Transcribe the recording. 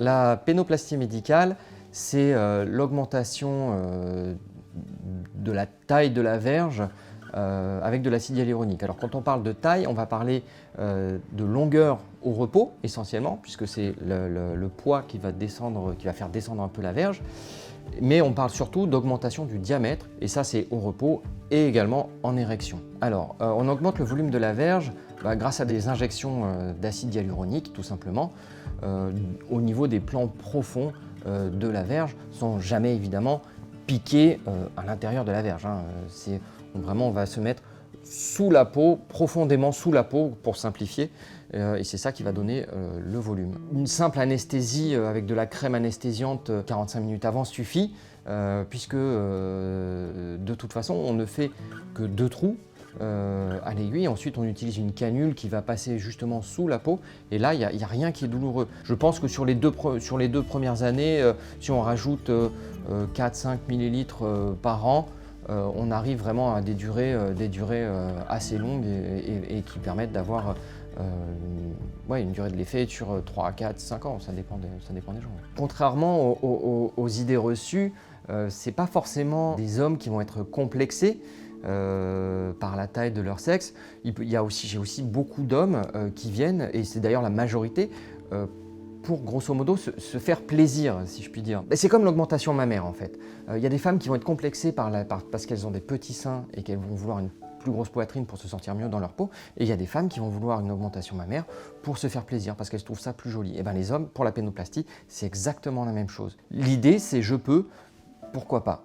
la pénoplastie médicale, c'est l'augmentation de la taille de la verge avec de l'acide hyaluronique. Alors quand on parle de taille, on va parler de longueur au repos essentiellement, puisque c'est le poids qui va faire descendre un peu la verge. Mais on parle surtout d'augmentation du diamètre, et ça c'est au repos et également en érection. Alors, on augmente le volume de la verge grâce à des injections d'acide hyaluronique, tout simplement, au niveau des plans profonds de la verge, sans jamais évidemment piquer à l'intérieur de la verge. Vraiment, on va se mettre sous la peau, profondément sous la peau, pour simplifier, et c'est ça qui va donner le volume. Une simple anesthésie avec de la crème anesthésiante 45 minutes avant suffit, puisque de toute façon, on ne fait que 2 trous à l'aiguille. Ensuite, on utilise une canule qui va passer justement sous la peau, et là, il n'y a rien qui est douloureux. Je pense que sur les deux premières années, si on rajoute 4-5 ml par an, on arrive vraiment à des durées assez longues et qui permettent d'avoir une durée de l'effet sur 3, 4, 5 ans, ça dépend des gens. Contrairement aux idées reçues, ce n'est pas forcément des hommes qui vont être complexés par la taille de leur sexe. J'ai aussi beaucoup d'hommes qui viennent, et c'est d'ailleurs la majorité, pour grosso modo se faire plaisir, si je puis dire. C'est comme l'augmentation mammaire en fait. Il y a des femmes qui vont être complexées parce qu'elles ont des petits seins et qu'elles vont vouloir une plus grosse poitrine pour se sentir mieux dans leur peau, et il y a des femmes qui vont vouloir une augmentation mammaire pour se faire plaisir parce qu'elles trouvent ça plus joli. Et bien les hommes, pour la pénoplastie, c'est exactement la même chose. L'idée c'est je peux, pourquoi pas.